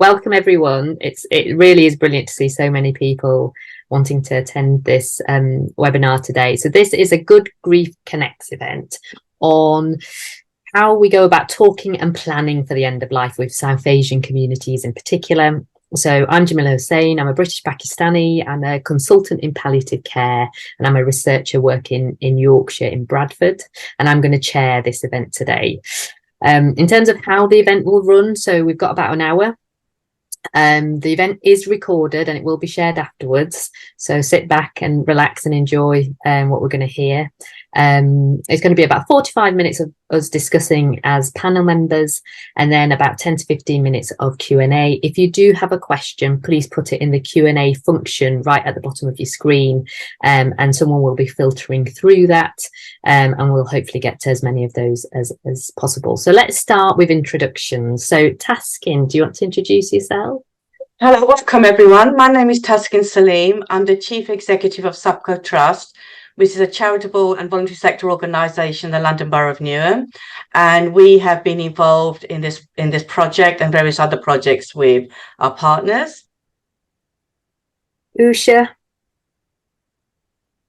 welcome everyone. It really is brilliant to see so many people wanting to attend this webinar today. So this is a Good Grief Connects event on how we go about talking and planning for the end of life with South Asian communities in particular. So I'm Jamila Hussain. I'm a British Pakistani. I'm a consultant in palliative care, and I'm a researcher working in Yorkshire in Bradford. And I'm going to chair this event today. In terms of how the event will run, so we've got about an hour. The event is recorded and it will be shared afterwards. So sit back and relax and enjoy what we're going to hear. It's going to be about 45 minutes of us discussing as panel members, and then about 10 to 15 minutes of Q&A. If you do have a question, please put it in the Q&A function right at the bottom of your screen, and someone will be filtering through that, and we'll hopefully get to as many of those as possible. So let's start with introductions. So Taskin, do you want to introduce yourself? Hello, welcome everyone. My name is Taskin Salim. I'm the Chief Executive of Subco Trust, which is a charitable and voluntary sector organisation in the London Borough of Newham, and we have been involved in this project and various other projects with our partners. Usha.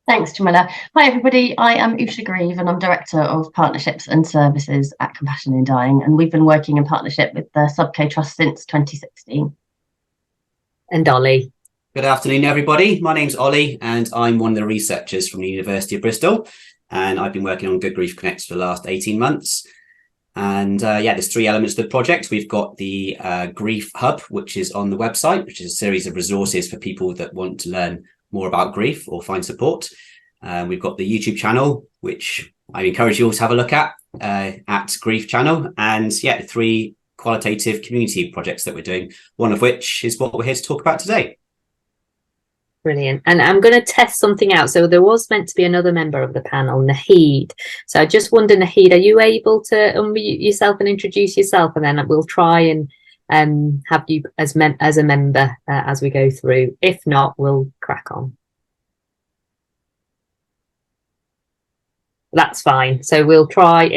Thanks, Jamila. Hi everybody, I am Usha Grieve and I'm Director of Partnerships and Services at Compassion in Dying, and we've been working in partnership with the Subco Trust since 2016. And Ollie. Good afternoon, everybody. My name's Ollie, and I'm one of the researchers from the University of Bristol, and I've been working on Good Grief Connects for the last 18 months. And there's three elements to the project. We've got the Grief Hub, which is on the website, which is a series of resources for people that want to learn more about grief or find support. We've got the YouTube channel, which I encourage you all to have a look at Grief Channel, and three qualitative community projects that we're doing, one of which is what we're here to talk about today. Brilliant. And I'm going to test something out. So there was meant to be another member of the panel, Naheed. So I just wonder, Naheed, are you able to unmute yourself and introduce yourself? And then we'll try and have you as a member as we go through. If not, we'll crack on. That's fine. So we'll try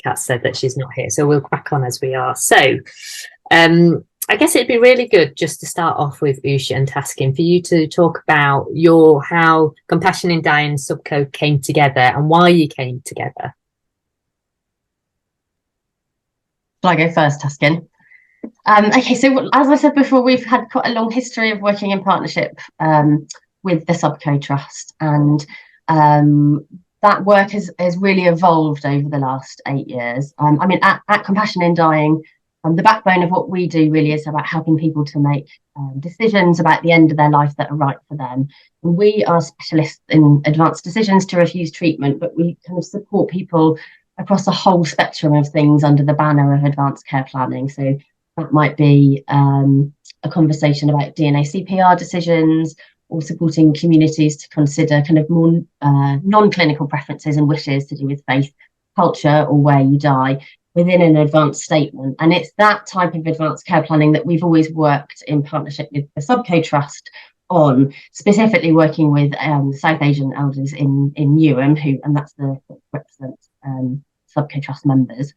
Kat said that she's not here, so we'll crack on as we are. So I guess it'd be really good just to start off with Usha and Taskin for you to talk about how Compassion in Dying Subco came together and why you came together. Shall I go first, Taskin? Okay, so as I said before, we've had quite a long history of working in partnership with the Subco Trust, and that work has really evolved over the last 8 years. At Compassion in Dying, the backbone of what we do really is about helping people to make decisions about the end of their life that are right for them. And we are specialists in advanced decisions to refuse treatment, but we kind of support people across a whole spectrum of things under the banner of advanced care planning. So that might be a conversation about DNA CPR decisions, or supporting communities to consider kind of more non-clinical preferences and wishes to do with faith, culture, or where you die within an advanced statement. And it's that type of advanced care planning that we've always worked in partnership with the Subco Trust on, specifically working with South Asian elders in Newham, and that's the represents Subco Trust members.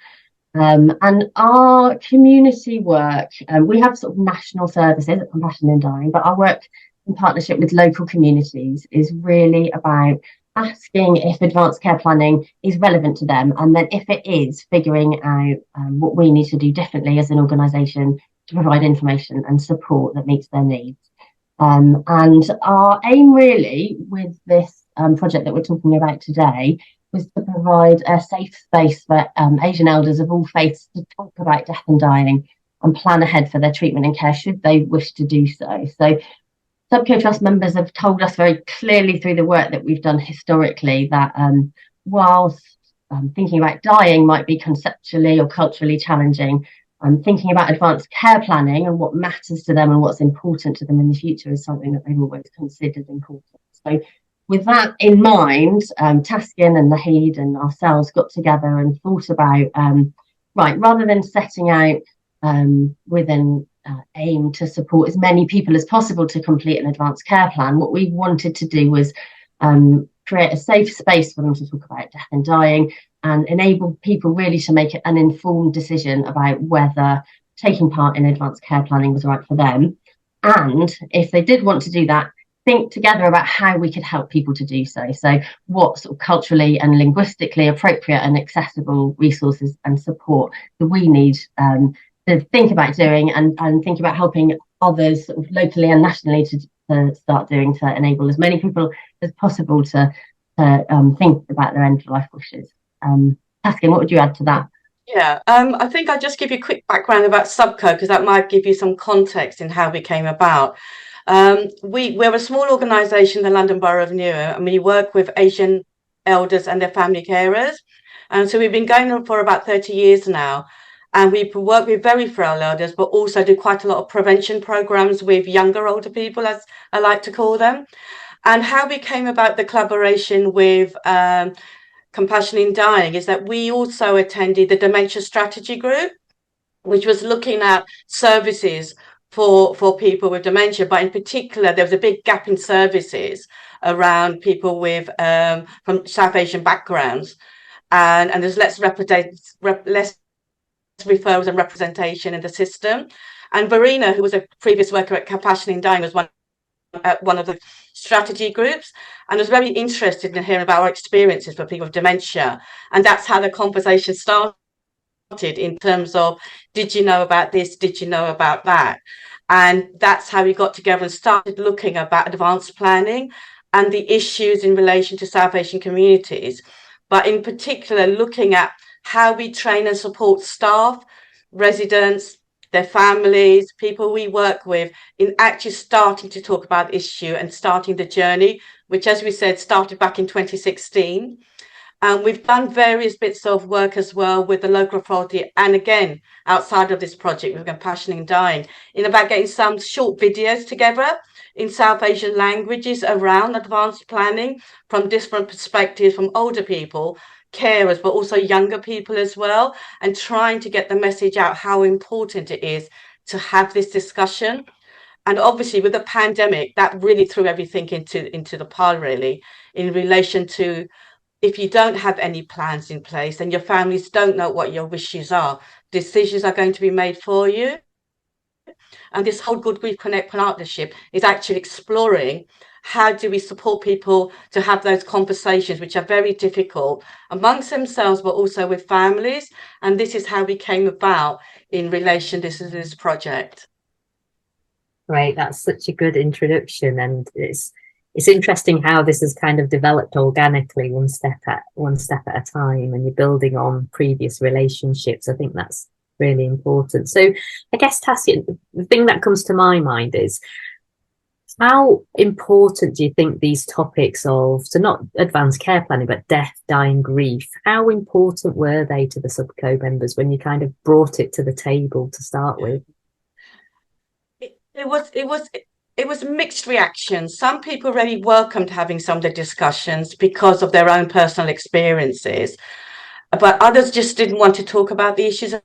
And our community work, we have sort of national services at Compassion in Dying, but our work in partnership with local communities is really about asking if advanced care planning is relevant to them, and then if it is, figuring out what we need to do differently as an organisation to provide information and support that meets their needs. And our aim really with this project that we're talking about today was to provide a safe space for Asian elders of all faiths to talk about death and dying and plan ahead for their treatment and care should they wish to do so. So Subco Trust members have told us very clearly through the work that we've done historically that whilst thinking about dying might be conceptually or culturally challenging, thinking about advanced care planning and what matters to them and what's important to them in the future is something that they've always considered important. So with that in mind, Taskin and Naheed and ourselves got together and thought about, rather than setting out with an aim to support as many people as possible to complete an advanced care plan, what we wanted to do was create a safe space for them to talk about death and dying, and enable people really to make an informed decision about whether taking part in advanced care planning was right for them. And if they did want to do that, think together about how we could help people to do so. So what sort of culturally and linguistically appropriate and accessible resources and support that we need to think about doing and think about helping others sort of locally and nationally to start doing, to enable as many people as possible to think about their end of life wishes. Taskin, what would you add to that? Yeah, I think I'll just give you a quick background about Subco, because that might give you some context in how we came about. We're a small organisation in the London Borough of Newham, and we work with Asian elders and their family carers. And so we've been going on for about 30 years now. And we work with very frail elders, but also do quite a lot of prevention programs with younger older people, as I like to call them. And how we came about the collaboration with Compassion in Dying is that we also attended the Dementia Strategy Group, which was looking at services for people with dementia, but in particular there was a big gap in services around people with from South Asian backgrounds, and there's less referrals and representation in the system. And Verena, who was a previous worker at Compassion in Dying, was one of the strategy groups, and was very interested in hearing about our experiences for people with dementia. And that's how the conversation started, in terms of, did you know about this, did you know about that? And that's how we got together and started looking about advanced planning and the issues in relation to South Asian communities, but in particular looking at how we train and support staff, residents, their families, people we work with, in actually starting to talk about the issue and starting the journey, which, as we said, started back in 2016. We've done various bits of work as well with the local authority, and again, outside of this project with Compassion in Dying, in about getting some short videos together in South Asian languages around advanced planning from different perspectives, from older people, carers, but also younger people as well, and trying to get the message out how important it is to have this discussion. And obviously with the pandemic, that really threw everything into the pile, really, in relation to, if you don't have any plans in place and your families don't know what your wishes are, decisions are going to be made for you. And this whole Good Grief Connect partnership is actually exploring how do we support people to have those conversations, which are very difficult amongst themselves, but also with families. And this is how we came about in relation to this project. Right, that's such a good introduction, and it's interesting how this has kind of developed organically, one step at a time, and you're building on previous relationships. I think that's really important. So I guess, Tassia, the thing that comes to my mind is, how important do you think these topics of, so not advanced care planning, but death, dying, grief, how important were they to the Subco members when you kind of brought it to the table to start with? It was mixed reactions. Some people really welcomed having some of the discussions because of their own personal experiences, but others just didn't want to talk about the issues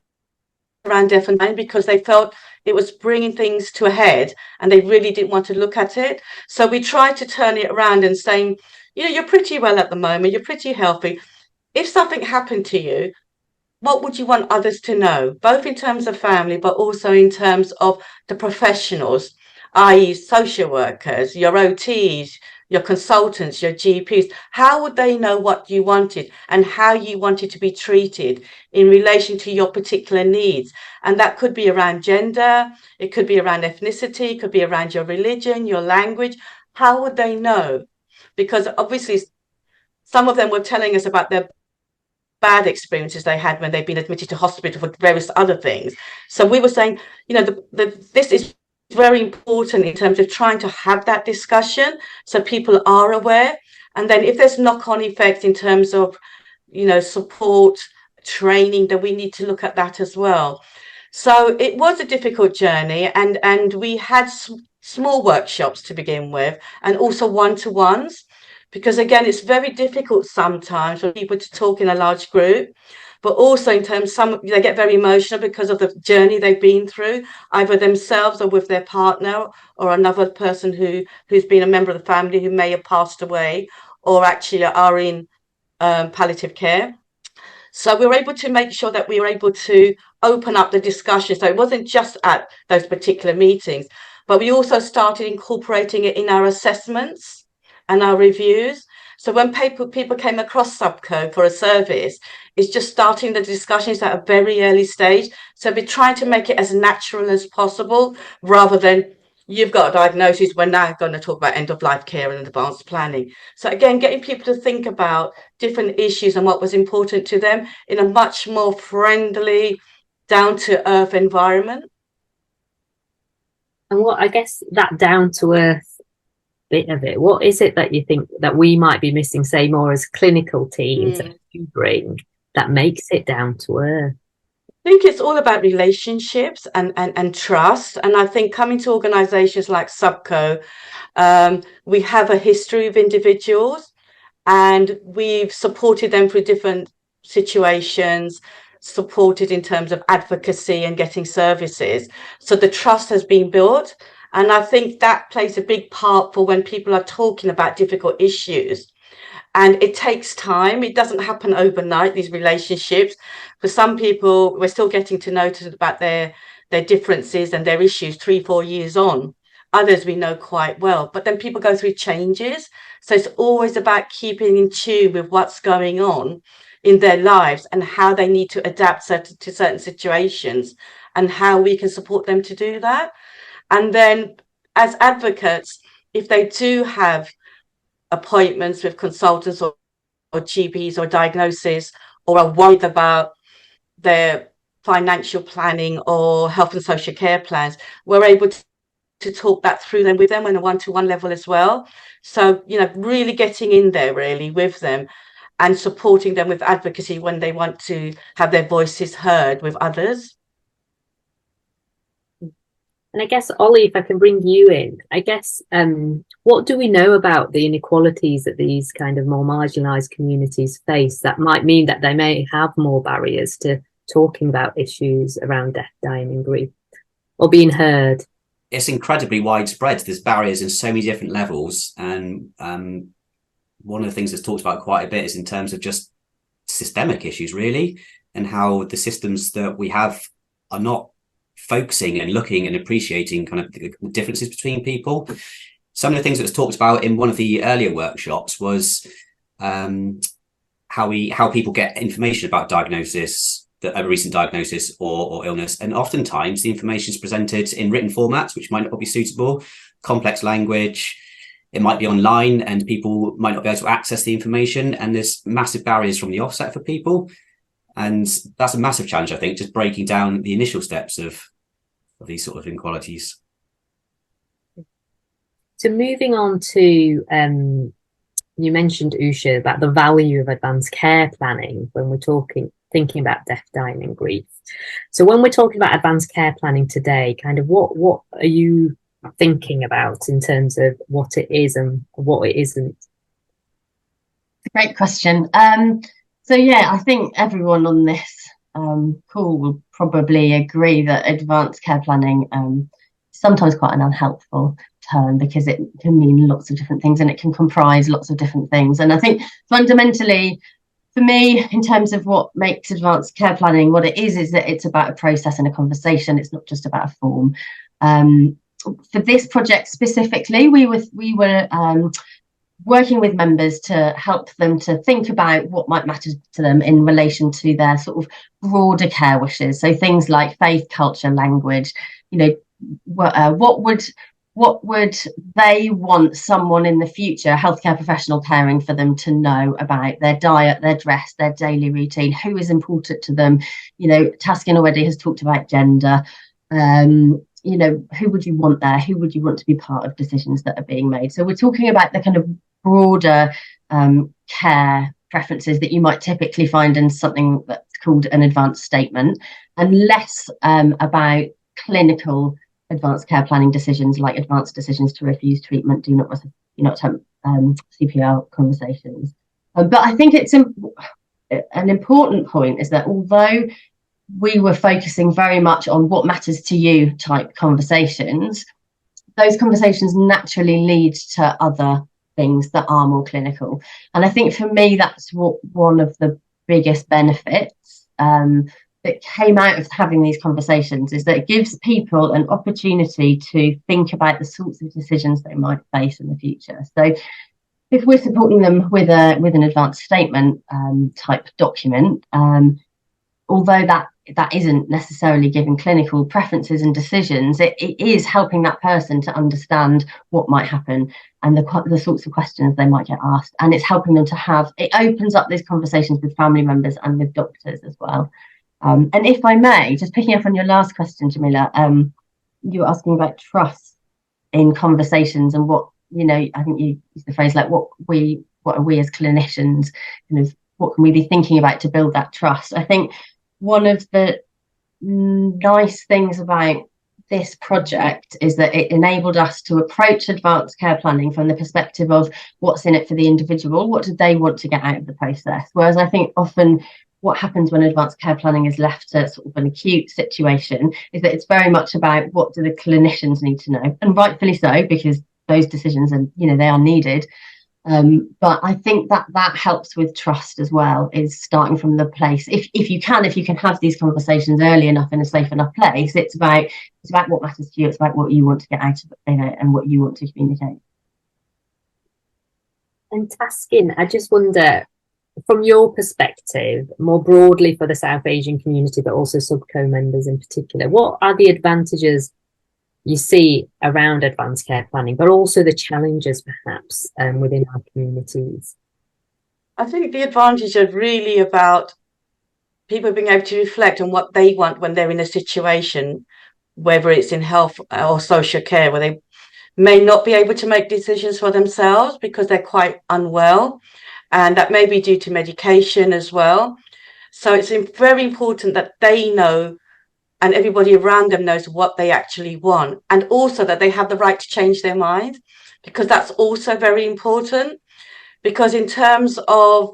around death and dying because they felt it was bringing things to a head and they really didn't want to look at it. So we tried to turn it around and saying, you know, you're pretty well at the moment, you're pretty healthy. If something happened to you, what would you want others to know, both in terms of family, but also in terms of the professionals, i.e. social workers, your OTs, your consultants, your GPs? How would they know what you wanted and how you wanted to be treated in relation to your particular needs? And that could be around gender, it could be around ethnicity, it could be around your religion, your language. How would they know? Because obviously some of them were telling us about their bad experiences they had when they've been admitted to hospital for various other things. So we were saying, you know, this is very important in terms of trying to have that discussion so people are aware. And then if there's knock-on effects in terms of, you know, support, training, then we need to look at that as well. So it was a difficult journey, and we had small workshops to begin with, and also one-to-ones, because again, it's very difficult sometimes for people to talk in a large group. But also in terms, some they get very emotional because of the journey they've been through, either themselves or with their partner or another person who's been a member of the family who may have passed away or actually are in palliative care. So we were able to make sure that we were able to open up the discussion. So it wasn't just at those particular meetings, but we also started incorporating it in our assessments and our reviews. So when people came across Subco for a service, it's just starting the discussions at a very early stage. So we're trying to make it as natural as possible, rather than you've got a diagnosis, we're now going to talk about end of life care and advanced planning. So again, getting people to think about different issues and what was important to them in a much more friendly, down to earth environment. And what, I guess, that down to earth bit of it, what is it that you think that we might be missing, say more as clinical teams, that you bring that makes it down to earth? I think it's all about relationships and trust. And I think coming to organisations like Subco, we have a history of individuals, and we've supported them through different situations, supported in terms of advocacy and getting services. So the trust has been built. And I think that plays a big part for when people are talking about difficult issues. And it takes time. It doesn't happen overnight, these relationships. For some people, we're still getting to know about their differences and their issues 3-4 years on. Others we know quite well, but then people go through changes. So it's always about keeping in tune with what's going on in their lives and how they need to adapt to certain situations, and how we can support them to do that. And then as advocates, if they do have appointments with consultants or GPs or diagnosis, or are worried about their financial planning or health and social care plans, we're able to talk that through them with them on a one-to-one level as well. So, really getting in there really with them and supporting them with advocacy when they want to have their voices heard with others. And I guess, Ollie, if I can bring you in, I guess, what do we know about the inequalities that these kind of more marginalised communities face that might mean that they may have more barriers to talking about issues around death, dying and grief, or being heard? It's incredibly widespread. There's barriers in so many different levels. And one of the things that's talked about quite a bit is in terms of just systemic issues, really, and how the systems that we have are not focusing and looking and appreciating kind of the differences between people. Some of the things that was talked about in one of the earlier workshops was how people get information about diagnosis, a recent diagnosis or illness, and oftentimes the information is presented in written formats which might not be suitable, complex language. It might be online and people might not be able to access the information, and there's massive barriers from the offset for people. And that's a massive challenge, I think, just breaking down the initial steps of these sort of inequalities. So moving on to, you mentioned, Usha, about the value of advanced care planning when we're thinking about death, dying and grief. So when we're talking about advanced care planning today, kind of what are you thinking about in terms of what it is and what it isn't? Great question. So yeah, I think everyone on this call will probably agree that advanced care planning is sometimes quite an unhelpful term, because it can mean lots of different things and it can comprise lots of different things. And I think fundamentally, for me, in terms of what makes advanced care planning what it is that it's about a process and a conversation. It's not just about a form. For this project specifically, we were working with members to help them to think about what might matter to them in relation to their sort of broader care wishes. So things like faith, culture, language, what would they want someone in the future, a healthcare professional caring for them, to know about their diet, their dress, their daily routine, who is important to them? Taskin already has talked about gender. Who would you want there? Who would you want to be part of decisions that are being made? So we're talking about the kind of broader care preferences that you might typically find in something that's called an advanced statement, and less about clinical advanced care planning decisions, like advanced decisions to refuse treatment, do not attempt CPR conversations. But I think it's an important point is that although we were focusing very much on what matters to you type conversations, those conversations naturally lead to other things that are more clinical. And I think for me, that's what one of the biggest benefits that came out of having these conversations is that it gives people an opportunity to think about the sorts of decisions they might face in the future. So if we're supporting them with an advanced statement type document, although that isn't necessarily giving clinical preferences and decisions, it is helping that person to understand what might happen and the sorts of questions they might get asked. And it's helping them it opens up these conversations with family members and with doctors as well. And if I may, just picking up on your last question, Jamila, you were asking about trust in conversations and what, I think you used the phrase like what are we as clinicians, what can we be thinking about to build that trust? I think one of the nice things about this project is that it enabled us to approach advanced care planning from the perspective of what's in it for the individual, what do they want to get out of the process? Whereas I think often what happens when advanced care planning is left to sort of an acute situation is that it's very much about what do the clinicians need to know, and rightfully so, because those decisions and they are needed. But I think that helps with trust as well, is starting from the place. If you can have these conversations early enough in a safe enough place, it's about what matters to you. It's about what you want to get out of it, and what you want to communicate. And Taskin, I just wonder, from your perspective, more broadly for the South Asian community, but also Subco members in particular, what are the advantages you see around advanced care planning, but also the challenges perhaps within our communities? I think the advantage are really about people being able to reflect on what they want when they're in a situation, whether it's in health or social care, where they may not be able to make decisions for themselves because they're quite unwell, and that may be due to medication as well. So it's very important that they know and everybody around them knows what they actually want, and also that they have the right to change their mind, because that's also very important. Because in terms of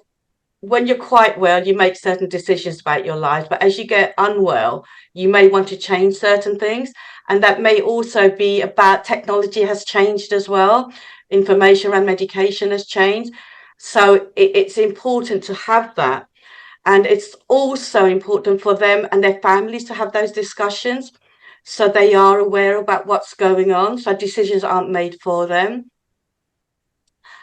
when you're quite well, you make certain decisions about your life, but as you get unwell, you may want to change certain things. And that may also be about technology has changed as well. Information around medication has changed. So it's important to have that. And it's also important for them and their families to have those discussions, so they are aware about what's going on, so decisions aren't made for them.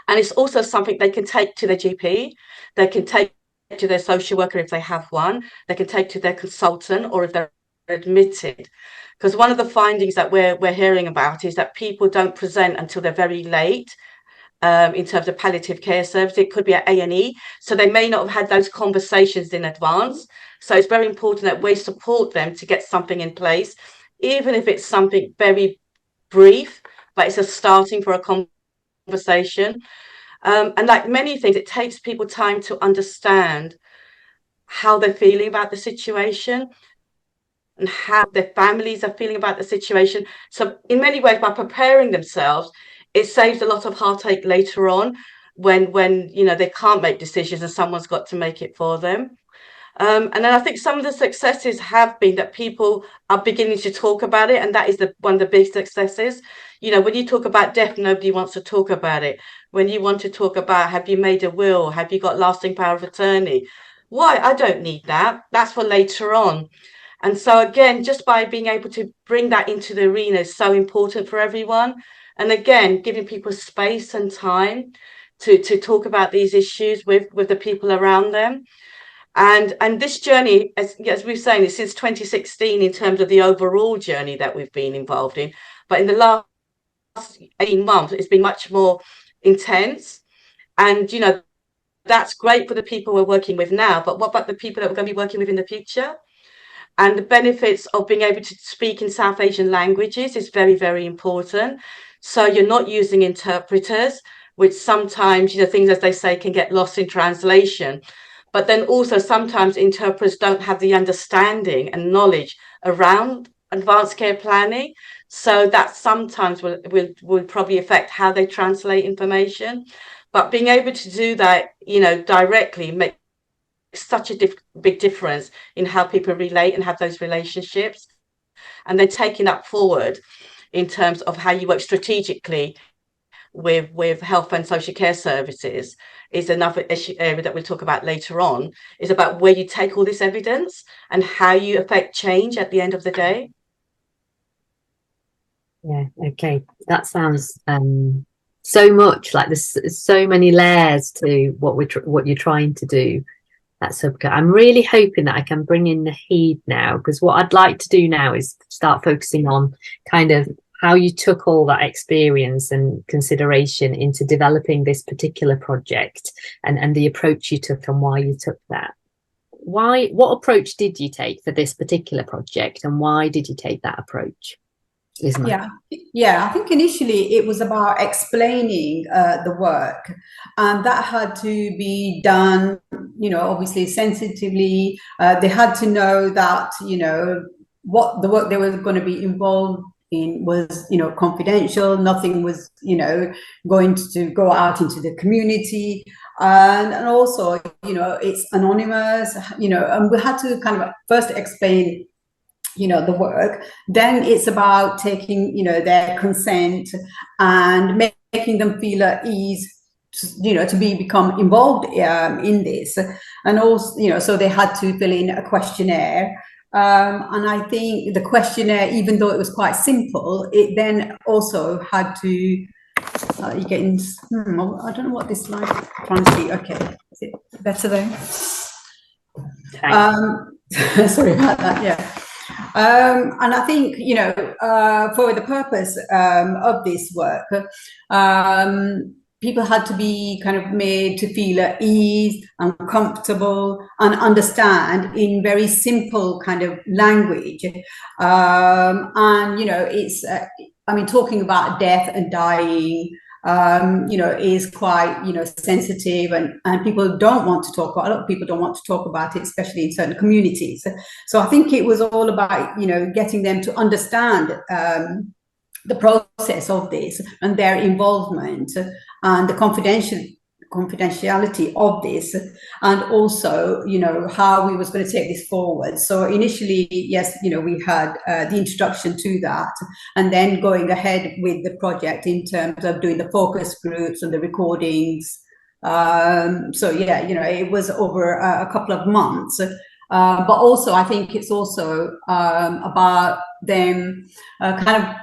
And it's also something they can take to their GP, they can take to their social worker if they have one, they can take to their consultant, or if they're admitted. Because one of the findings that we're hearing about is that people don't present until they're very late. In terms of palliative care service, it could be at A&E, so they may not have had those conversations in advance. So it's very important that we support them to get something in place, even if it's something very brief, but it's a starting for a conversation. And like many things, it takes people time to understand how they're feeling about the situation and how their families are feeling about the situation. So in many ways, by preparing themselves, it saves a lot of heartache later on when they can't make decisions and someone's got to make it for them. And then I think some of the successes have been that people are beginning to talk about it, and that is one of the big successes. When you talk about death, nobody wants to talk about it. When you want to talk about, have you made a will? Have you got lasting power of attorney? Why? I don't need that. That's for later on. And so again, just by being able to bring that into the arena is so important for everyone. And again, giving people space and time to talk about these issues with the people around them. And this journey, as we're saying, is since 2016 in terms of the overall journey that we've been involved in. But in the last 18 months, it's been much more intense. And, that's great for the people we're working with now. But what about the people that we're going to be working with in the future? And the benefits of being able to speak in South Asian languages is very, very important. So you're not using interpreters, which sometimes, things, as they say, can get lost in translation. But then also sometimes interpreters don't have the understanding and knowledge around advanced care planning. So that sometimes will probably affect how they translate information. But being able to do that, directly makes such a big difference in how people relate and have those relationships. And then taking that forward in terms of how you work strategically with health and social care services is another area that we'll talk about later on, is about where you take all this evidence and how you affect change at the end of the day. Yeah, okay. That sounds so much like there's so many layers to what you're trying to do at Subco. I'm really hoping that I can bring in Naheed now, because what I'd like to do now is start focusing on kind of how you took all that experience and consideration into developing this particular project, and the approach you took and why you took that. What approach did you take for this particular project, and why did you take that approach? I think initially it was about explaining the work, and that had to be done, obviously sensitively. They had to know that, what the work they were going to be involved in was, confidential. Nothing was, going to go out into the community, and also, it's anonymous, and we had to kind of first explain the work. Then it's about taking their consent and making them feel at ease, to become involved in this. And also, so they had to fill in a questionnaire, and I think the questionnaire, even though it was quite simple, it then also had to you getting I don't know what this slide I'm trying to see. Okay, is it better there? Sorry about that. Yeah. And I think, for the purpose of this work, people had to be kind of made to feel at ease and comfortable and understand in very simple kind of language. And, it's, talking about death and dying, is quite, sensitive, and people don't want to talk about, a lot of people don't want to talk about it, especially in certain communities. So I think it was all about, getting them to understand the process of this and their involvement and the confidentiality of this, and also, how we was going to take this forward. So initially, yes, we had the introduction to that, and then going ahead with the project in terms of doing the focus groups and the recordings. So yeah, it was over a couple of months. But also, I think it's also about them kind of,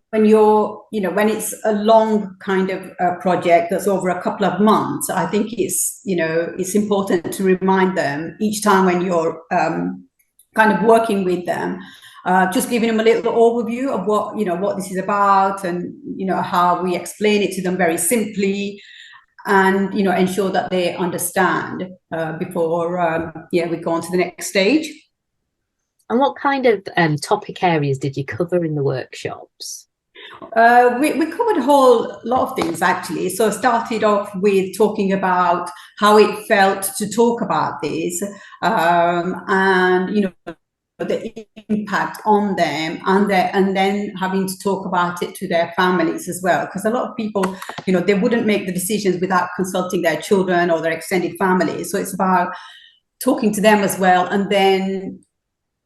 when you're, when it's a long kind of project that's over a couple of months, I think it's, it's important to remind them each time when you're kind of working with them, just giving them a little overview of what this is about, and, how we explain it to them very simply, and, ensure that they understand before, we go on to the next stage. And what kind of topic areas did you cover in the workshops? We covered a whole lot of things, actually. So I started off with talking about how it felt to talk about this, and, the impact on them, and then having to talk about it to their families as well, because a lot of people, they wouldn't make the decisions without consulting their children or their extended families. So it's about talking to them as well, and then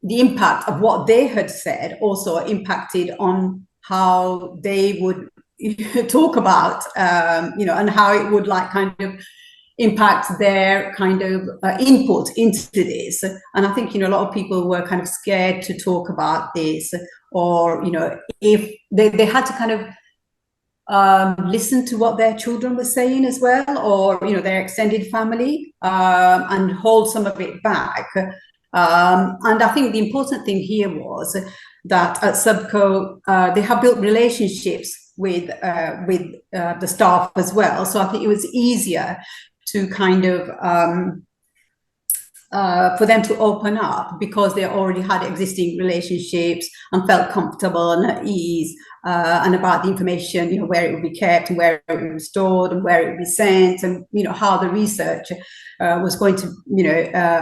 the impact of what they had said also impacted on how they would talk about, and how it would kind of impact their kind of input into this. And I think, a lot of people were kind of scared to talk about this, or, if they had to kind of listen to what their children were saying as well, or, their extended family, and hold some of it back. And I think the important thing here was that at Subco, they have built relationships with the staff as well. So I think it was easier to kind of for them to open up, because they already had existing relationships and felt comfortable and at ease, and about the information, where it would be kept and where it would be stored and where it would be sent, and how the research was going to,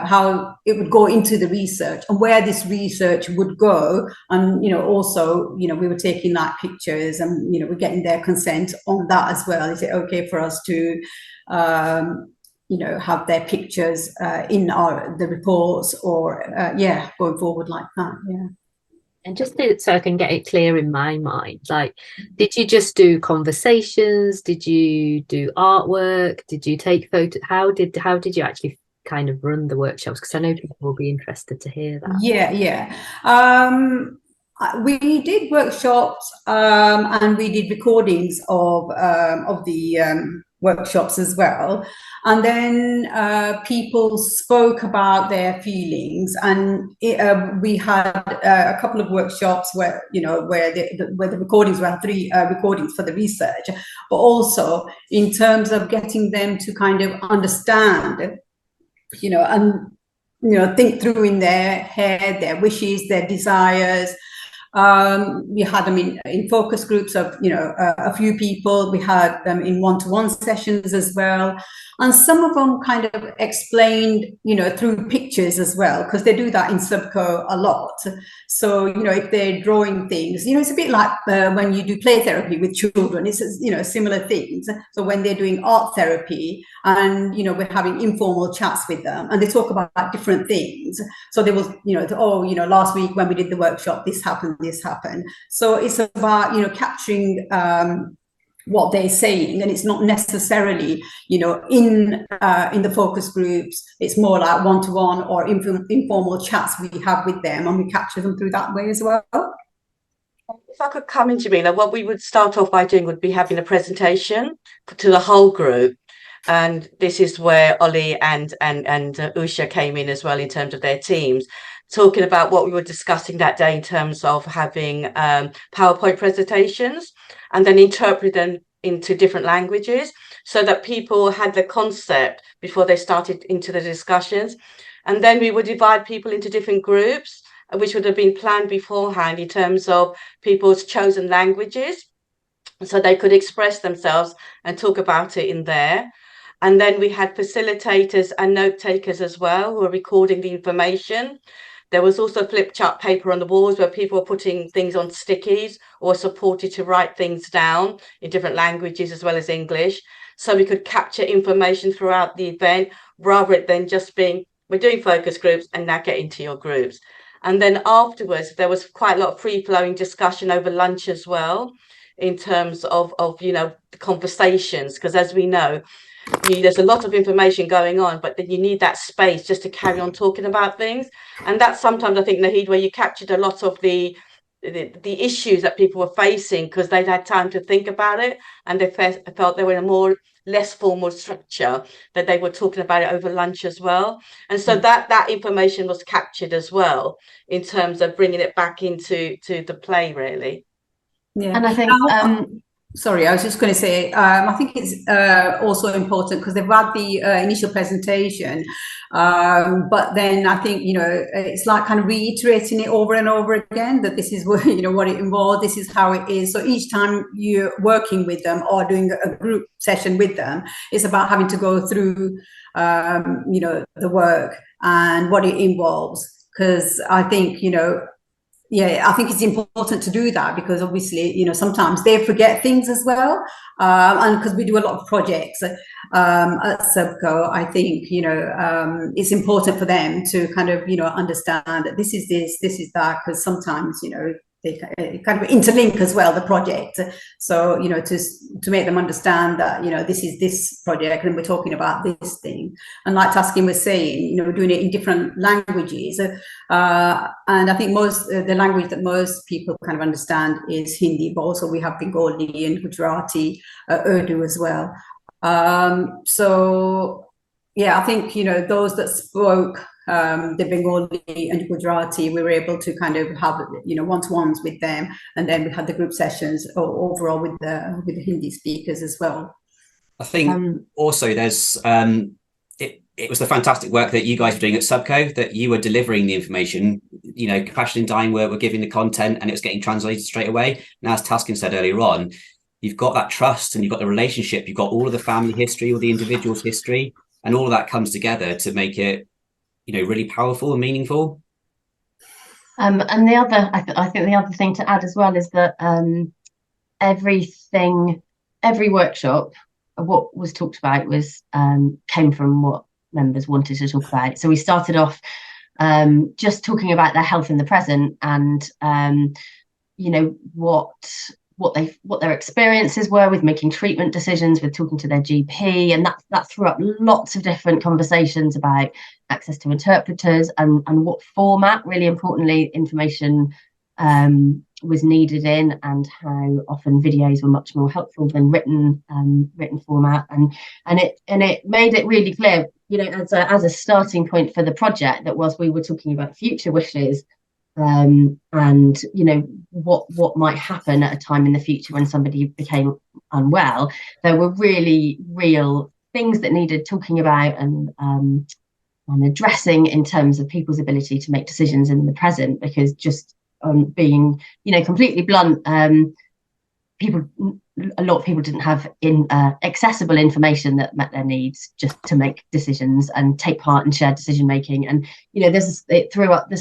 how it would go into the research and where this research would go. And also, we were taking pictures, and we're getting their consent on that as well. Is it okay for us to have their pictures in the reports, or going forward like that? Yeah. And just so I can get it clear in my mind, like, did you just do conversations? Did you do artwork? Did you take photos? How did you actually kind of run the workshops? Because I know people will be interested to hear that. Yeah. We did workshops, and we did recordings of the workshops as well. And then people spoke about their feelings, and we had a couple of workshops where where the recordings were 3 recordings for the research, but also in terms of getting them to kind of understand, and think through in their head their wishes, their desires. We had them in focus groups of a few people. We had them in one-to-one sessions as well, and some of them kind of explained through pictures as well, because they do that in Subco a lot. So if they're drawing things, it's a bit like when you do play therapy with children, it's similar things. So when they're doing art therapy, and we're having informal chats with them, and they talk about different things. So there was last week when we did the workshop, this happened. So it's about capturing what they're saying, and it's not necessarily in the focus groups. It's more like one-to-one or informal chats we have with them, and we capture them through that way as well. If I could come in, Jamila, what we would start off by doing would be having a presentation to the whole group. And this is where Ollie and Usha came in as well, in terms of their teams, talking about what we were discussing that day in terms of having PowerPoint presentations, and then interpret them into different languages, so that people had the concept before they started into the discussions. And then we would divide people into different groups, which would have been planned beforehand in terms of people's chosen languages, so they could express themselves and talk about it in there. And then we had facilitators and note takers as well, who were recording the information. There was also flip chart paper on the walls where people were putting things on stickies, or supported to write things down in different languages as well as English. So we could capture information throughout the event, rather than just being, we're doing focus groups and now get into your groups. And then afterwards, there was quite a lot of free-flowing discussion over lunch as well, in terms of the conversations, because as we know, there's a lot of information going on, but then you need that space just to carry on talking about things. And that's sometimes, I think, Naheed, where you captured a lot of the issues that people were facing, because they'd had time to think about it, and they felt they were in a less formal structure, that they were talking about it over lunch as well. And so that information was captured as well, in terms of bringing it back into the play, really. Yeah. And I think sorry, I was just going to say, I think it's also important, because they've had the initial presentation, but then I think it's like kind of reiterating it over and over again, that this is what what it involves, this is how it is. So each time you're working with them or doing a group session with them, it's about having to go through the work and what it involves, because I think I think it's important to do that, because obviously, sometimes they forget things as well. And because we do a lot of projects at Subco, I think, it's important for them to kind of, understand that this is this is that, because sometimes, they kind of interlink as well, the project. So, to make them understand that, this is this project and we're talking about this thing. And like Taskin was saying, we're doing it in different languages. And I think the language that most people kind of understand is Hindi, but also we have Bengali and Gujarati, Urdu as well. So, yeah, I think, those that spoke the Bengali and Gujarati, we were able to kind of have one-to-ones with them, and then we had the group sessions overall with the Hindi speakers as well. I think also there's it was the fantastic work that you guys were doing at Subco, that you were delivering the information, Compassion in Dying were giving the content, and it was getting translated straight away. And as Taskin said earlier on, you've got that trust, and you've got the relationship, you've got all of the family history, all the individual's history, and all of that comes together to make it really powerful and meaningful. And the other, I think the other thing to add as well is that every workshop, what was talked about was came from what members wanted to talk about. So we started off just talking about their health in the present, and you know, what their experiences were with making treatment decisions, with talking to their GP, and that threw up lots of different conversations about access to interpreters, and what format, really importantly, information was needed in, and how often videos were much more helpful than written format, and it made it really clear, you know, as a starting point for the project, that whilst we were talking about future wishes, and you know, what might happen at a time in the future when somebody became unwell, there were really real things that needed talking about and addressing in terms of people's ability to make decisions in the present, because just being, you know, completely blunt, a lot of people didn't have accessible information that met their needs just to make decisions and take part in shared decision making. And you know, there's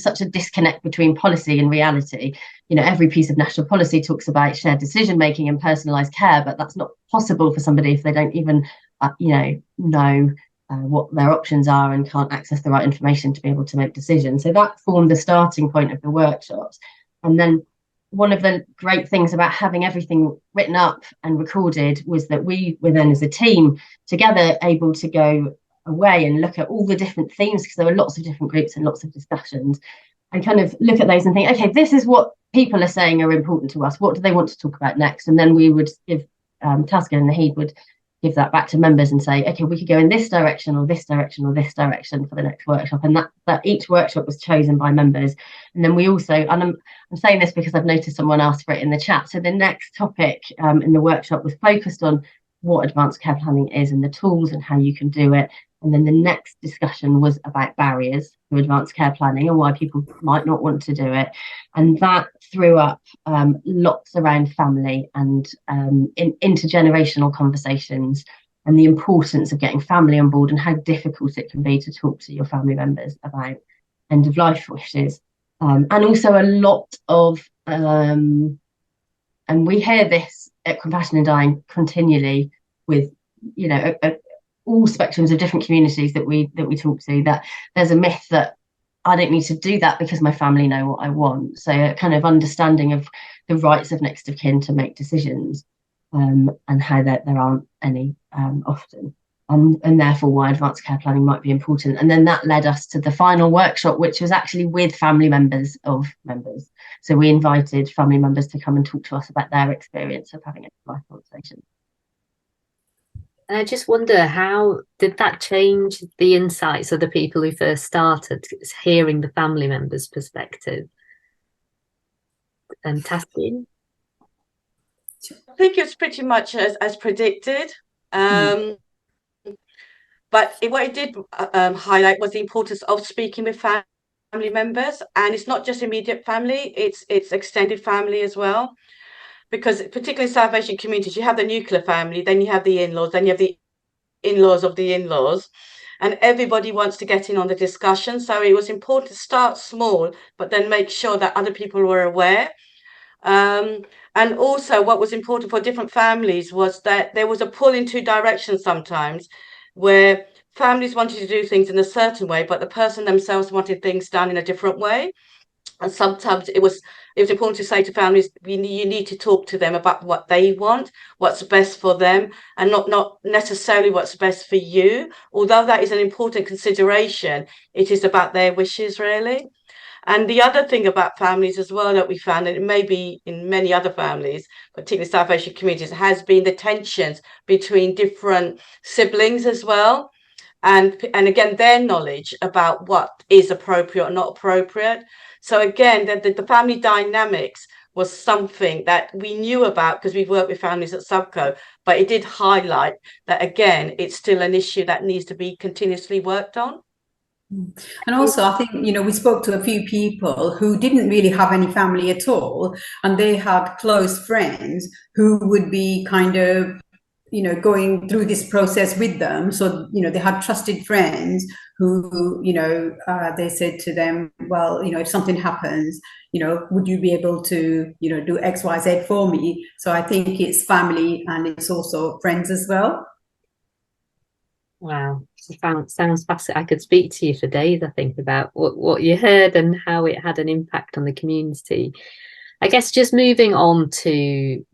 such a disconnect between policy and reality. You know, every piece of national policy talks about shared decision making and personalised care, but that's not possible for somebody if they don't even know what their options are and can't access the right information to be able to make decisions. So that formed the starting point of the workshops. And then one of the great things about having everything written up and recorded was that we were then, as a team together, able to go away and look at all the different themes, because there were lots of different groups and lots of discussions, and kind of look at those and think, okay, this is what people are saying are important to us. What do they want to talk about next? And then we would give Taskin and Naheed would give that back to members and say, okay, we could go in this direction or this direction or this direction for the next workshop. And that each workshop was chosen by members. And then we also, and I'm saying this because I've noticed someone asked for it in the chat, so the next topic in the workshop was focused on what advanced care planning is and the tools and how you can do it. And then the next discussion was about barriers to advanced care planning and why people might not want to do it. And that threw up lots around family and in intergenerational conversations, and the importance of getting family on board and how difficult it can be to talk to your family members about end of life wishes. And also a lot of, and we hear this at Compassion in Dying continually with, you know, all spectrums of different communities that we talk to, that there's a myth that I don't need to do that because my family know what I want. So a kind of understanding of the rights of next of kin to make decisions, and how that there aren't any often, and therefore why advanced care planning might be important. And then that led us to the final workshop, which was actually with family members of members. So we invited family members to come and talk to us about their experience of having a life conversation. And I just wonder, how did that change the insights of the people who first started, hearing the family members' perspective? And Taskin? I think it's pretty much as predicted. But what it did highlight was the importance of speaking with family members, and it's not just immediate family, it's extended family as well. Because particularly in South Asian communities, you have the nuclear family, then you have the in-laws, then you have the in-laws of the in-laws, and everybody wants to get in on the discussion. So it was important to start small, but then make sure that other people were aware. And also what was important for different families was that there was a pull in two directions sometimes, where families wanted to do things in a certain way, but the person themselves wanted things done in a different way. And sometimes it was important to say to families, you need to talk to them about what they want, what's best for them, and not necessarily what's best for you. Although that is an important consideration, it is about their wishes, really. And the other thing about families as well that we found, and it may be in many other families, particularly South Asian communities, has been the tensions between different siblings as well. And again, their knowledge about what is appropriate or not appropriate. So again, the family dynamics was something that we knew about because we've worked with families at Subco, but it did highlight that, again, it's still an issue that needs to be continuously worked on. And also, I think, you know, we spoke to a few people who didn't really have any family at all, and they had close friends who would be kind of, you know, going through this process with them. So, you know, they had trusted friends who, you know, they said to them, well, you know, if something happens, you know, would you be able to, you know, do X, Y, Z for me? So I think it's family and it's also friends as well. Wow, sounds fascinating. I could speak to you for days, I think, about what you heard and how it had an impact on the community. I guess just moving on to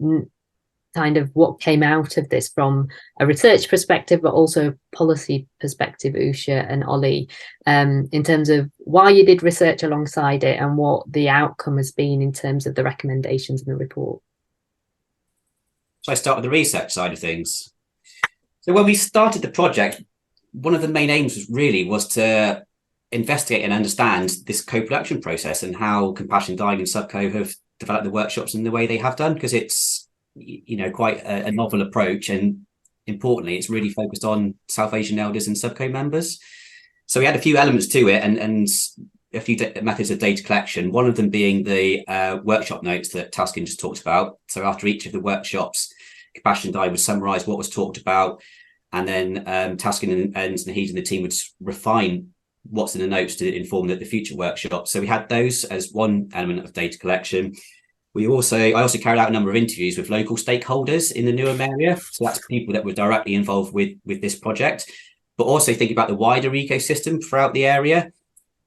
kind of what came out of this from a research perspective, but also policy perspective, Usha and Ollie, in terms of why you did research alongside it and what the outcome has been in terms of the recommendations in the report. So I start with the research side of things. So when we started the project, one of the main aims was to investigate and understand this co-production process and how Compassion Dying and Subco have developed the workshops in the way they have done, because it's, you know, quite a novel approach, and importantly, it's really focused on South Asian elders and Subco members. So we had a few elements to it, and a few methods of data collection, one of them being the workshop notes that Taskin just talked about. So after each of the workshops, Compassion Dying would summarise what was talked about, and then Taskin and Nahid and the team would refine what's in the notes to inform the future workshops. So we had those as one element of data collection. I also carried out a number of interviews with local stakeholders in the Newham area. So that's people that were directly involved with this project, but also thinking about the wider ecosystem throughout the area,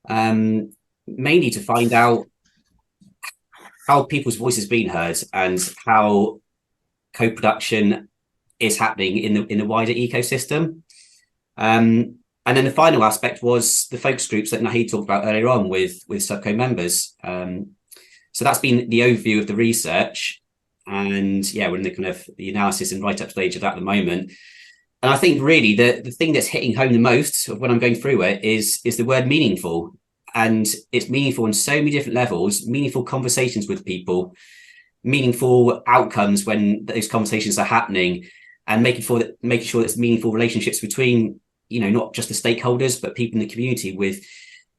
mainly to find out how people's voices being heard and how co-production is happening in the wider ecosystem. And then the final aspect was the focus groups that Nahid talked about earlier on with Subco members. So that's been the overview of the research, and yeah, we're in the kind of the analysis and write-up stage of that at the moment. And I think really the thing that's hitting home the most when I'm going through it is the word meaningful. And it's meaningful on so many different levels, meaningful conversations with people, meaningful outcomes when those conversations are happening, and making sure that there's meaningful relationships between, you know, not just the stakeholders, but people in the community, with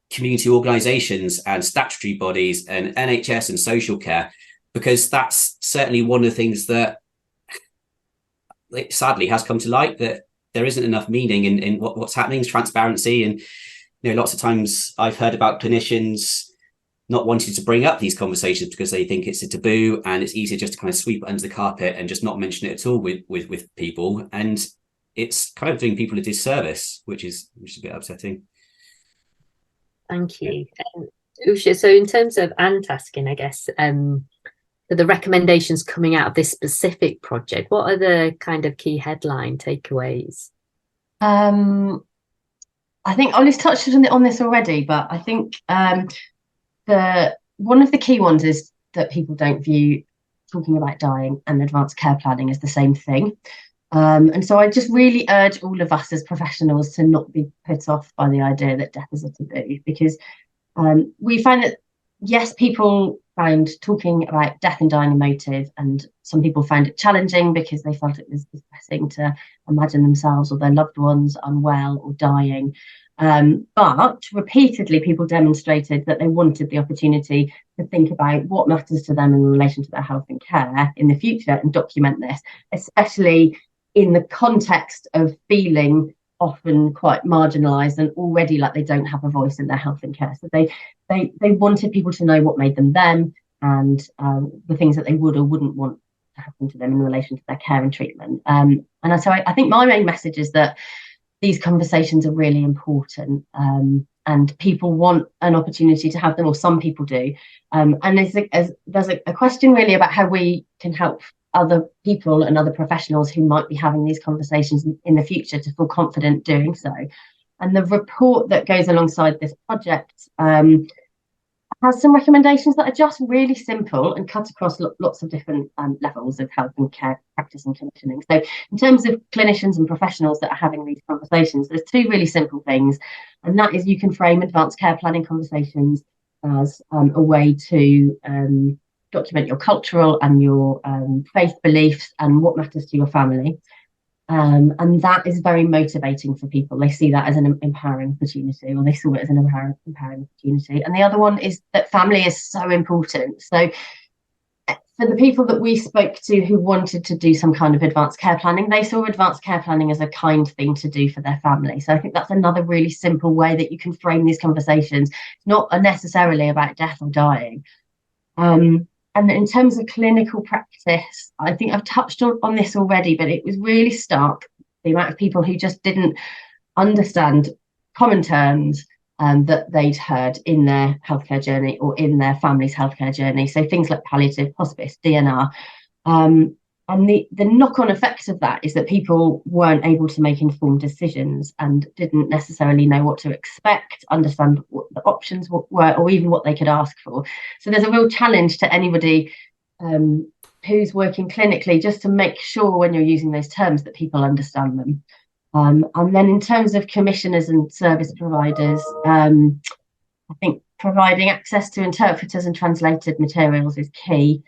community organisations and statutory bodies and NHS and social care, because that's certainly one of the things that sadly has come to light, that there isn't enough meaning in what's happening, transparency. And, you know, lots of times I've heard about clinicians not wanting to bring up these conversations because they think it's a taboo, and it's easier just to kind of sweep it under the carpet and just not mention it at all with people. And it's kind of doing people a disservice, which is a bit upsetting. Thank you. Usha, so in terms of Taskin, I guess, the recommendations coming out of this specific project, what are the kind of key headline takeaways? I think Ollie's touched on this already, but I think one of the key ones is that people don't view talking about dying and advanced care planning as the same thing. And so I just really urge all of us as professionals to not be put off by the idea that death is a taboo, because we find that, yes, people find talking about death and dying emotive, and some people find it challenging because they felt it was distressing to imagine themselves or their loved ones unwell or dying. But repeatedly, people demonstrated that they wanted the opportunity to think about what matters to them in relation to their health and care in the future and document this, especially in the context of feeling often quite marginalised and already like they don't have a voice in their health and care. So they wanted people to know what made them them, and the things that they would or wouldn't want to happen to them in relation to their care and treatment. And so I think my main message is that these conversations are really important, and people want an opportunity to have them, or some people do. And there's a question really about how we can help other people and other professionals who might be having these conversations in the future to feel confident doing so. And the report that goes alongside this project has some recommendations that are just really simple and cut across lots of different levels of health and care practice and conditioning. So in terms of clinicians and professionals that are having these conversations, there's two really simple things, and that is you can frame advanced care planning conversations as a way to document your cultural and your faith beliefs and what matters to your family. And that is very motivating for people. They see that as an empowering opportunity, or they saw it as an empowering opportunity. And the other one is that family is so important. So for the people that we spoke to who wanted to do some kind of advanced care planning, they saw advanced care planning as a kind thing to do for their family. So I think that's another really simple way that you can frame these conversations. It's not necessarily about death or dying. And in terms of clinical practice, I think I've touched on this already, but it was really stark, the amount of people who just didn't understand common terms that they'd heard in their healthcare journey or in their family's healthcare journey. So things like palliative, hospice, DNR. And the knock-on effect of that is that people weren't able to make informed decisions and didn't necessarily know what to expect, understand what the options were, or even what they could ask for. So there's a real challenge to anybody who's working clinically, just to make sure when you're using those terms that people understand them. And then in terms of commissioners and service providers, I think providing access to interpreters and translated materials is key.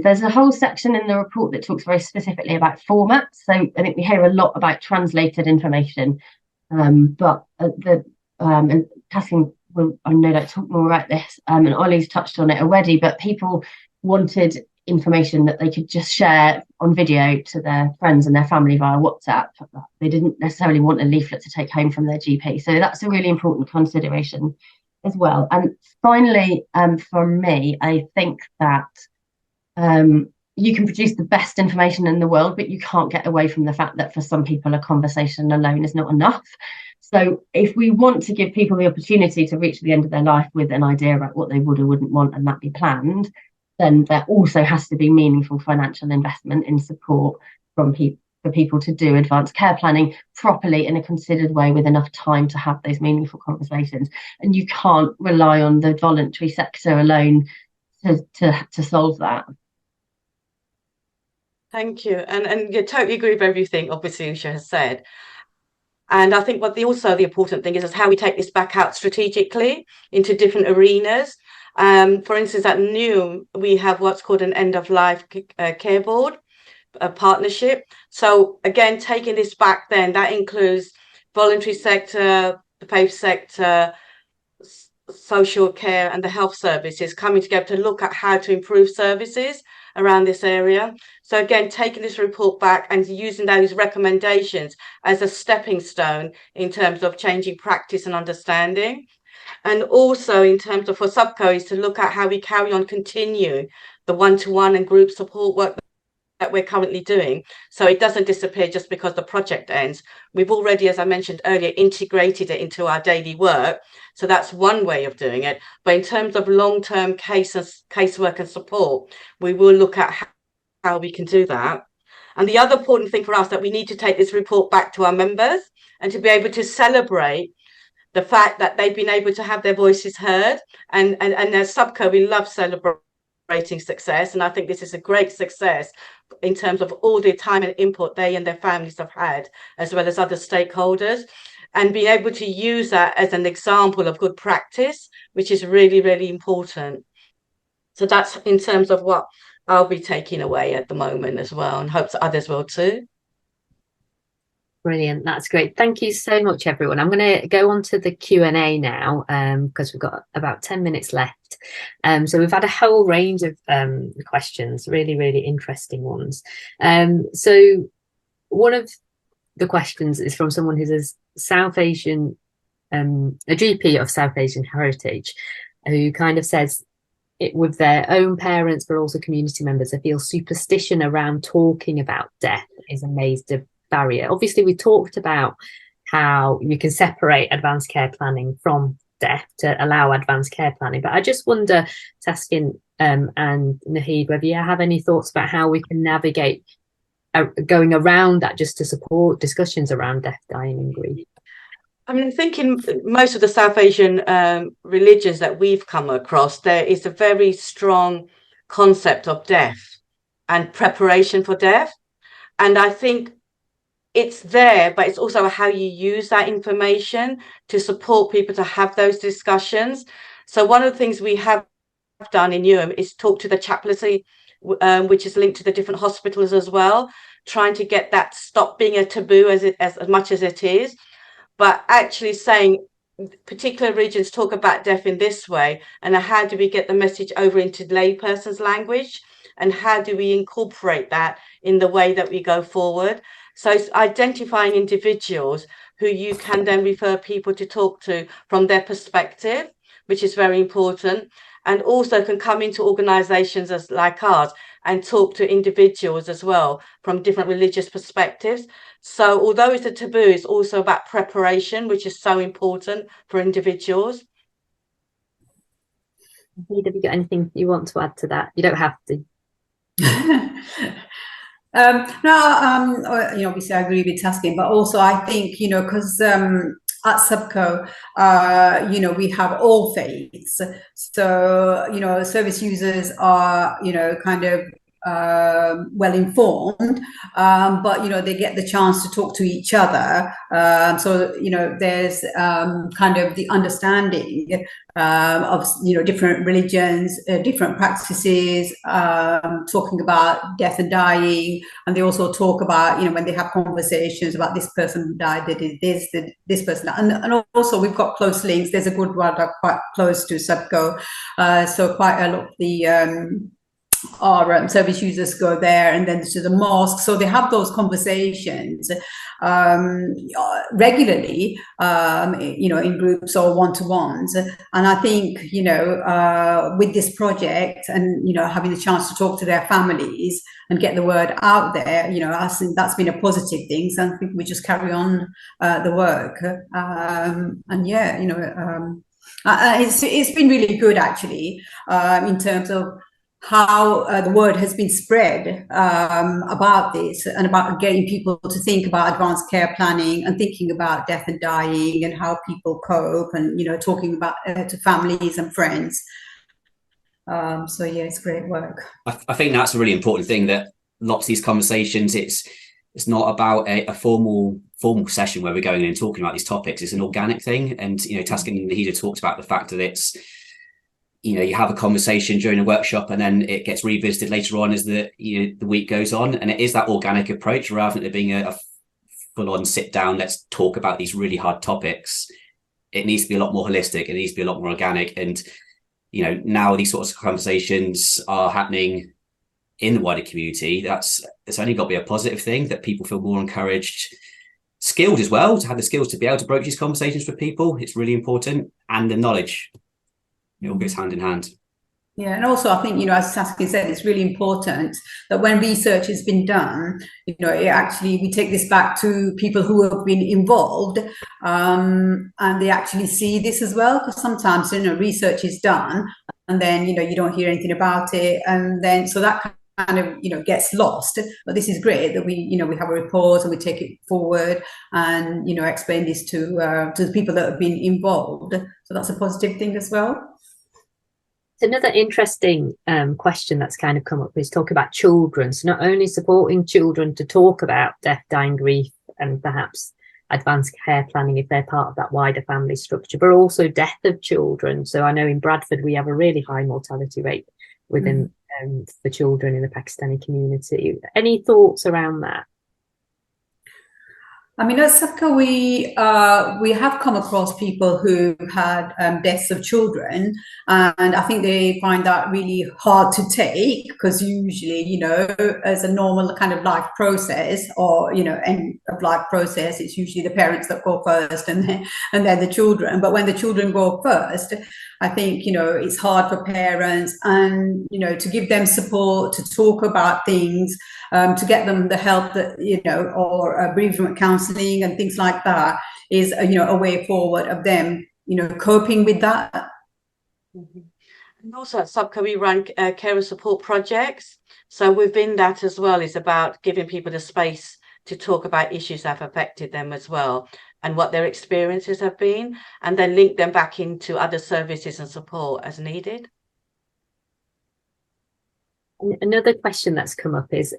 There's a whole section in the report that talks very specifically about formats. So I think we hear a lot about translated information, but and Taskin will, I know, that talk more about this, and Ollie's touched on it already, but people wanted information that they could just share on video to their friends and their family via WhatsApp. They didn't necessarily want a leaflet to take home from their GP. So that's a really important consideration as well. And finally, for me, I think that you can produce the best information in the world, but you can't get away from the fact that for some people, a conversation alone is not enough. So if we want to give people the opportunity to reach the end of their life with an idea about what they would or wouldn't want, and that be planned, then there also has to be meaningful financial investment in support from for people to do advanced care planning properly in a considered way with enough time to have those meaningful conversations. And you can't rely on the voluntary sector alone to solve that. Thank you. And you totally agree with everything, obviously, Usha has said. And I think also the important thing is how we take this back out strategically into different arenas. For instance, at Newham, we have what's called an end-of-life care board, a partnership. So again, taking this back then, that includes voluntary sector, the PAVE sector, social care and the health services coming together to look at how to improve services around this area. So again, taking this report back and using those recommendations as a stepping stone in terms of changing practice and understanding. And also in terms of for Subco is to look at how we carry on continue the one-to-one and group support work that we're currently doing, so it doesn't disappear just because the project ends. We've already, as I mentioned earlier, integrated it into our daily work. So that's one way of doing it. But in terms of long-term casework and support, we will look at how we can do that. And the other important thing for us that we need to take this report back to our members and to be able to celebrate the fact that they've been able to have their voices heard. And as Subco, we love celebrating success. And I think this is a great success in terms of all the time and input they and their families have had, as well as other stakeholders, and being able to use that as an example of good practice, which is really, really important. So that's in terms of what I'll be taking away at the moment as well, and hope that others will too. Brilliant, that's great. Thank you so much, everyone. I'm going to go on to the Q&A now, because we've got about 10 minutes left. So we've had a whole range of questions, really, really interesting ones. So one of the questions is from someone who's a South Asian, a GP of South Asian heritage, who kind of says it with their own parents, but also community members, they feel superstition around talking about death is a major barrier. Obviously, we talked about how you can separate advanced care planning from death to allow advanced care planning, but I just wonder, Taskin and Naheed, whether you have any thoughts about how we can navigate going around that just to support discussions around death, dying and grief. I mean, thinking most of the South Asian religions that we've come across, there is a very strong concept of death and preparation for death. And I think it's there, but it's also how you use that information to support people to have those discussions. So one of the things we have done in Newham is talk to the chaplaincy, which is linked to the different hospitals as well, trying to get that stop being a taboo as much as it is, but actually saying particular regions talk about death in this way, and how do we get the message over into layperson's language, and how do we incorporate that in the way that we go forward. So it's identifying individuals who you can then refer people to talk to from their perspective, which is very important. and also can come into organisations as like ours and talk to individuals as well from different religious perspectives. So although it's a taboo, it's also about preparation, which is so important for individuals. Have you got anything you want to add to that? You don't have to. No, obviously I agree with Taskin, but also I think, because at Subco, we have all faiths. So, service users are, kind of well informed, but they get the chance to talk to each other. So there's kind of the understanding of different religions, different practices, talking about death and dying, and they also talk about when they have conversations about this person died, they did this person died. And also we've got close links. There's a good one quite close to Subco, so quite a lot of the our service users go there, and then to the mosque. So they have those conversations regularly, in groups or one-to-ones. And I think, with this project and, having the chance to talk to their families and get the word out there, I think that's been a positive thing. So I think we just carry on the work. And yeah, it's been really good, actually, in terms of how the word has been spread about this and about getting people to think about advanced care planning and thinking about death and dying and how people cope, and talking about to families and friends. So yeah, it's great work. I think that's a really important thing, that lots of these conversations, it's not about a formal session where we're going in and talking about these topics. It's an organic thing. And Taskin and Nahida talked about the fact that it's you have a conversation during a workshop and then it gets revisited later on as the week goes on, and it is that organic approach rather than it being a full-on sit down, let's talk about these really hard topics. It needs to be a lot more holistic. It needs to be a lot more organic. And now these sorts of conversations are happening in the wider community. It's only got to be a positive thing, that people feel more encouraged, skilled as well, to have the skills to be able to broach these conversations with people. It's really important. And the knowledge, it all goes hand in hand. Yeah, and also I think, as Taskin said, it's really important that when research has been done, we take this back to people who have been involved, and they actually see this as well. Because sometimes, research is done and then, you don't hear anything about it. And then, so that kind of, gets lost. But this is great that we have a report and we take it forward and, explain this to the people that have been involved. So that's a positive thing as well. Another interesting question that's kind of come up is talk about children. So not only supporting children to talk about death, dying, grief, and perhaps advanced care planning if they're part of that wider family structure, but also death of children. So I know in Bradford we have a really high mortality rate within for children in the Pakistani community. Any thoughts around that? I mean, at Subco, we have come across people who had deaths of children, and I think they find that really hard to take, because usually, as a normal kind of life process, or end of life process, it's usually the parents that go first, and then the children. But when the children go first, I think it's hard for parents, and to give them support, to talk about things, to get them the help that or bereavement counselling and things like that is a way forward of them coping with that. Mm-hmm. And also at Subco we run carer support projects, so within that as well is about giving people the space to talk about issues that have affected them as well, and what their experiences have been, and then link them back into other services and support as needed. Another question that's come up is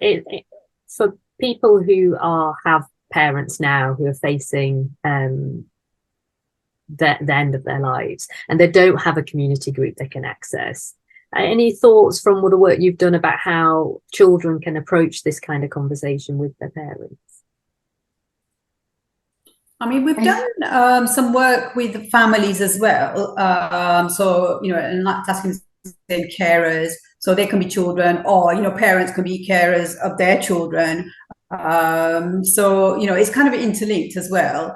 for people who have parents now who are facing the end of their lives and they don't have a community group they can access. Any thoughts from the work you've done about how children can approach this kind of conversation with their parents? I mean, we've done some work with families as well. So, and like asking carers, so they can be children, or parents can be carers of their children. So, you know, it's kind of interlinked as well.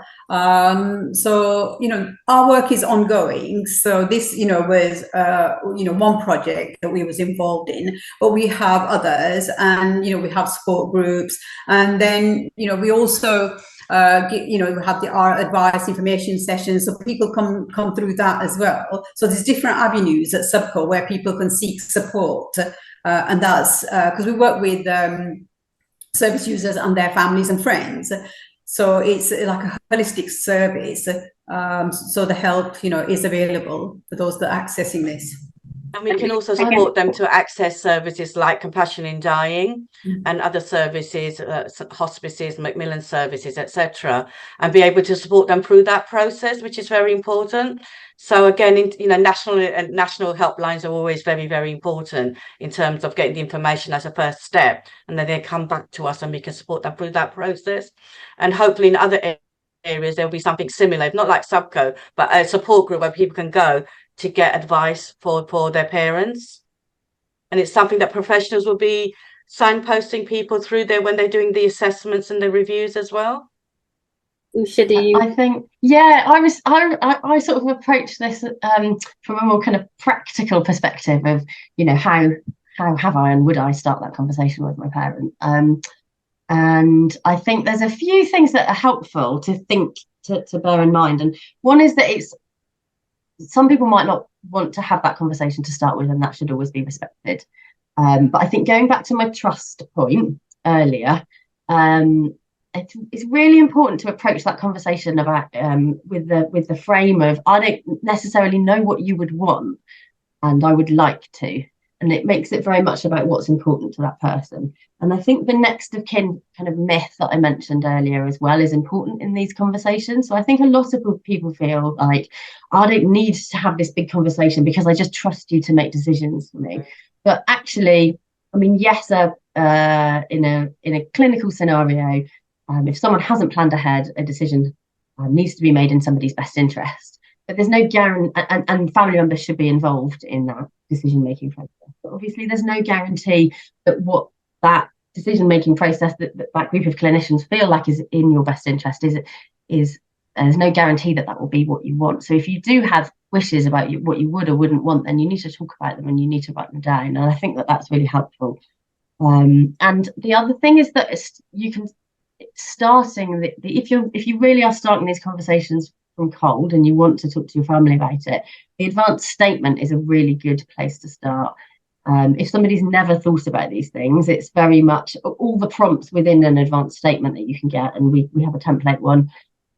So, you know, our work is ongoing. So this, you know, was, you know, one project that we was involved in, but we have others, and, you know, we have support groups. And then, you know, we also, you know, have our advice information sessions, so people come through that as well. So there's different avenues at Subco where people can seek support, and that's because we work with service users and their families and friends. So it's like a holistic service. So the help, you know, is available for those that are accessing this. And we can also support them to access services like Compassion in Dying and other services, hospices, Macmillan services, etc., and be able to support them through that process, which is very important. So again, you know, national helplines are always very, very important in terms of getting the information as a first step, and then they come back to us and we can support them through that process. And hopefully in other areas there'll be something similar, not like Subco, but a support group where people can go to get advice for their parents. And it's something that professionals will be signposting people through there when they're doing the assessments and the reviews as well. Usha, do you? I think, yeah, I sort of approach this from a more kind of practical perspective of, you know, how have I and would I start that conversation with my parent? And I think there's a few things that are helpful to think to bear in mind. And one is that some people might not want to have that conversation to start with, and that should always be respected. But I think going back to my trust point earlier, it's really important to approach that conversation about with the frame of, I don't necessarily know what you would want, and I would like to. And it makes it very much about what's important to that person. And I think the next of kin kind of myth that I mentioned earlier as well is important in these conversations. So I think a lot of people feel like, I don't need to have this big conversation because I just trust you to make decisions for me. But actually, I mean, yes, in a clinical scenario, if someone hasn't planned ahead, a decision needs to be made in somebody's best interest. But there's no guarantee, and family members should be involved in that decision-making process. But obviously, there's no guarantee that what that decision-making process that group of clinicians feel like is in your best interest is there's no guarantee that will be what you want. So if you do have wishes about what you would or wouldn't want, then you need to talk about them and you need to write them down. And I think that's really helpful. And the other thing is that you can if you really are starting these conversations from cold and you want to talk to your family about it, the advanced statement is a really good place to start. If somebody's never thought about these things, it's very much all the prompts within an advanced statement that you can get, and we have a template one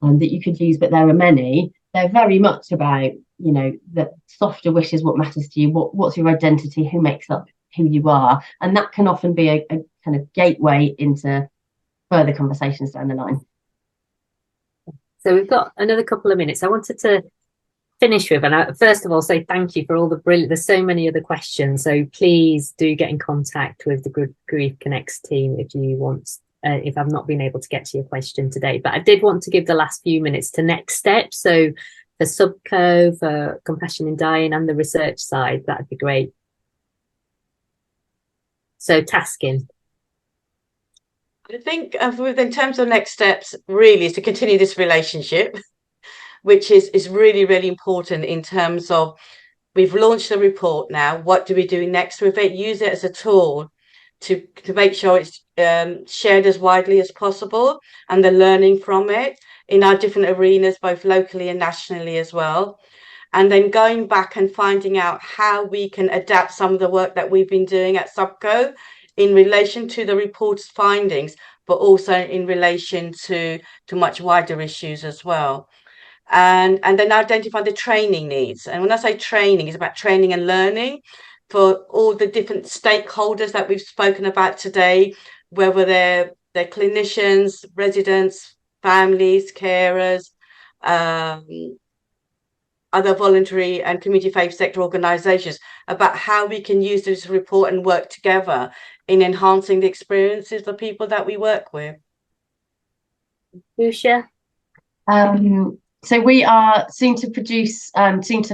that you could use, but there are many. They're very much about, you know, the softer wishes, what matters to you, what's your identity, who makes up who you are, and that can often be a kind of gateway into further conversations down the line. So we've got another couple of minutes. I wanted to finish with, and first of all, say thank you for all the brilliant, there's so many other questions, so please do get in contact with the Good Grief Connects team if you want, if I've not been able to get to your question today. But I did want to give the last few minutes to next steps, so for Subco, for Compassion in Dying and the research side, that'd be great. So tasking. I think in terms of next steps, really, is to continue this relationship, which is really, really important in terms of, we've launched the report now. What do we do next with it? Use it as a tool to make sure it's shared as widely as possible, and the learning from it in our different arenas, both locally and nationally as well. And then going back and finding out how we can adapt some of the work that we've been doing at Subco in relation to the report's findings, but also in relation to much wider issues as well. And then identify the training needs. And when I say training, it's about training and learning for all the different stakeholders that we've spoken about today, whether they're clinicians, residents, families, carers, other voluntary and community faith sector organisations, about how we can use this report and work together in enhancing the experiences of the people that we work with. Usha? So we are soon to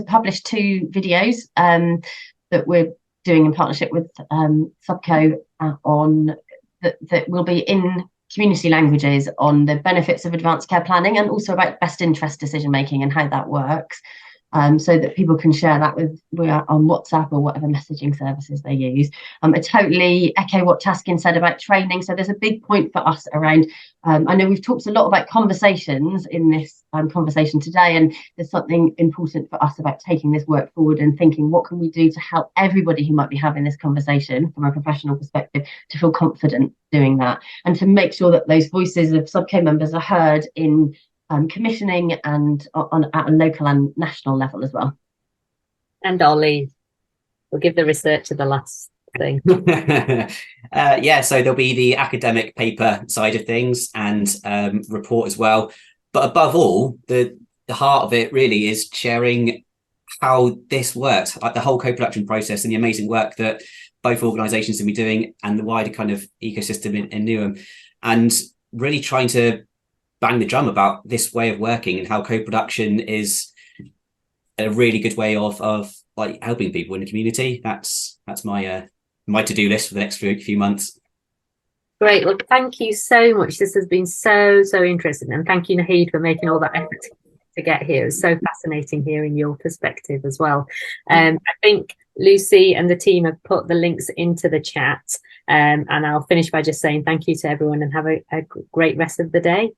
publish 2 videos that we're doing in partnership with Subco on that will be in community languages on the benefits of advanced care planning, and also about best interest decision making and how that works, so that people can share that with on WhatsApp or whatever messaging services they use. I totally echo what Taskin said about training. So there's a big point for us around, I know we've talked a lot about conversations in this conversation today, and there's something important for us about taking this work forward and thinking, what can we do to help everybody who might be having this conversation from a professional perspective to feel confident doing that, and to make sure that those voices of Subco members are heard in commissioning and at a local and national level as well. And Ollie, we'll give the researcher the last thing. Yeah, so there'll be the academic paper side of things and report as well. But above all, the heart of it really is sharing how this works, like the whole co-production process and the amazing work that both organisations will be doing and the wider kind of ecosystem in Newham, and really trying to bang the drum about this way of working and how co-production is a really good way of like helping people in the community. That's my my to-do list for the next few months. Great. Well, thank you so much. This has been so interesting, and thank you, Naheed, for making all that effort to get here. It's so fascinating hearing your perspective as well. I think Lucy and the team have put the links into the chat, and I'll finish by just saying thank you to everyone and have a great rest of the day.